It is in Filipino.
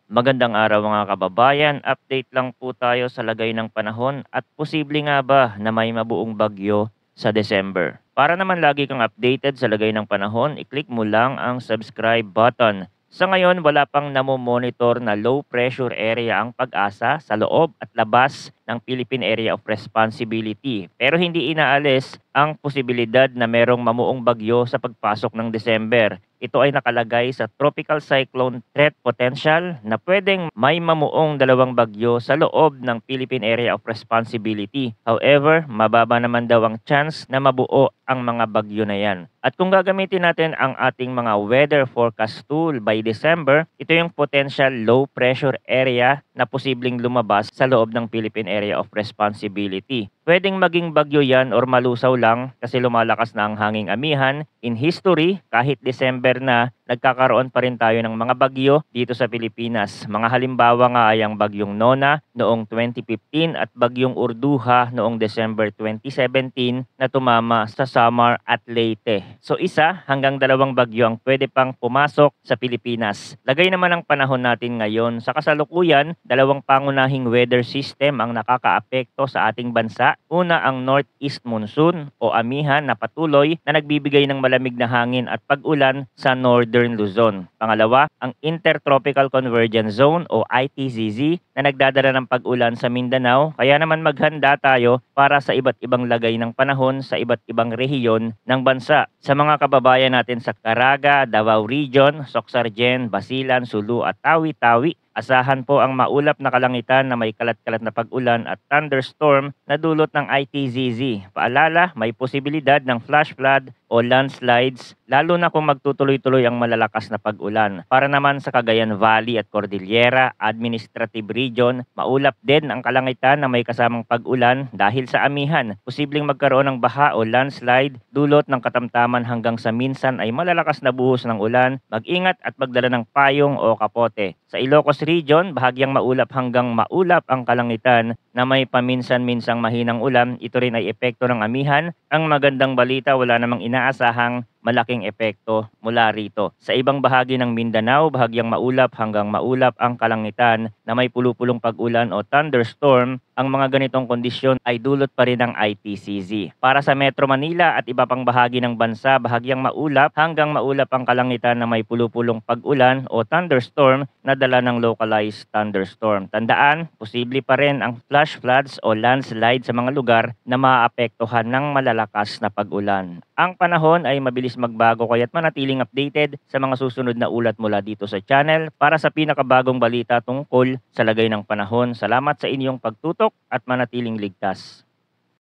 Magandang araw mga kababayan. Update lang po tayo sa lagay ng panahon at posible nga ba na may mabuong bagyo sa December. Para naman lagi kang updated sa lagay ng panahon, i-click mo lang ang subscribe button. Sa ngayon, wala pang namomonitor na low pressure area ang pag-asa sa loob at labas ng Philippine Area of Responsibility. Pero hindi inaalis ang posibilidad na merong mamuong bagyo sa pagpasok ng December. Ito ay nakalagay sa Tropical Cyclone Threat Potential na pwedeng may mamuong dalawang bagyo sa loob ng Philippine Area of Responsibility. However, mababa naman daw ang chance na mabuo ang mga bagyo na yan. At kung gagamitin natin ang ating mga weather forecast tool by December, ito yung potential low pressure area na posibleng lumabas sa loob ng Philippine Area of Responsibility. Pwedeng maging bagyo yan or malusaw lang kasi lumalakas na ang hanging amihan. In history, kahit December na, nagkakaroon pa rin tayo ng mga bagyo dito sa Pilipinas. Mga halimbawa nga ay ang bagyong Nona noong 2015 at bagyong Urduha noong December 2017 na tumama sa Samar at Leyte. So isa hanggang dalawang bagyo ang pwede pang pumasok sa Pilipinas. Lagay naman ang panahon natin ngayon. Sa kasalukuyan, dalawang pangunahing weather system ang nakakaapekto sa ating bansa. Una ang northeast monsoon o amihan na patuloy na nagbibigay ng malamig na hangin at pag-ulan sa northern Luzon. Pangalawa, ang intertropical convergence zone o ITZZ na nagdadala ng pag-ulan sa Mindanao. Kaya naman maghanda tayo para sa iba't ibang lagay ng panahon sa iba't ibang rehiyon ng bansa. Sa mga kababayan natin sa Caraga, Davao Region, Soxargen, Basilan, Sulu at Tawi-Tawi, asahan po ang maulap na kalangitan na may kalat-kalat na pag-ulan at thunderstorm na dulot ng ITZZ. Paalala, may posibilidad ng flash flood o landslides lalo na kung magtutuloy-tuloy ang malalakas na pag-ulan. Para naman sa Cagayan Valley at Cordillera Administrative Region, maulap din ang kalangitan na may kasamang pag-ulan dahil sa amihan. Posibleng magkaroon ng baha o landslide dulot ng katamtaman hanggang sa minsan ay malalakas na buhos ng ulan. Mag-ingat at magdala ng payong o kapote. Sa Ilocos Region, bahagyang maulap hanggang maulap ang kalangitan na may paminsan-minsang mahinang ulan. Ito rin ay epekto ng amihan. Ang magandang balita, wala namang inaasahang malaking epekto mula rito. Sa ibang bahagi ng Mindanao, bahagyang maulap hanggang maulap ang kalangitan na may pulupulong pag-ulan o thunderstorm. Ang mga ganitong kondisyon ay dulot pa rin ng ITCZ. Para sa Metro Manila at iba pang bahagi ng bansa, bahagyang maulap hanggang maulap ang kalangitan na may pulupulong pag-ulan o thunderstorm na dala ng localized thunderstorm. Tandaan, posible pa rin ang flash floods o landslide sa mga lugar na maaapektuhan ng malalakas na pag-ulan. Ang panahon ay mabilis magbago kaya't manatiling updated sa mga susunod na ulat mula dito sa channel para sa pinakabagong balita tungkol sa lagay ng panahon. Salamat sa inyong pagtutok at manatiling ligtas.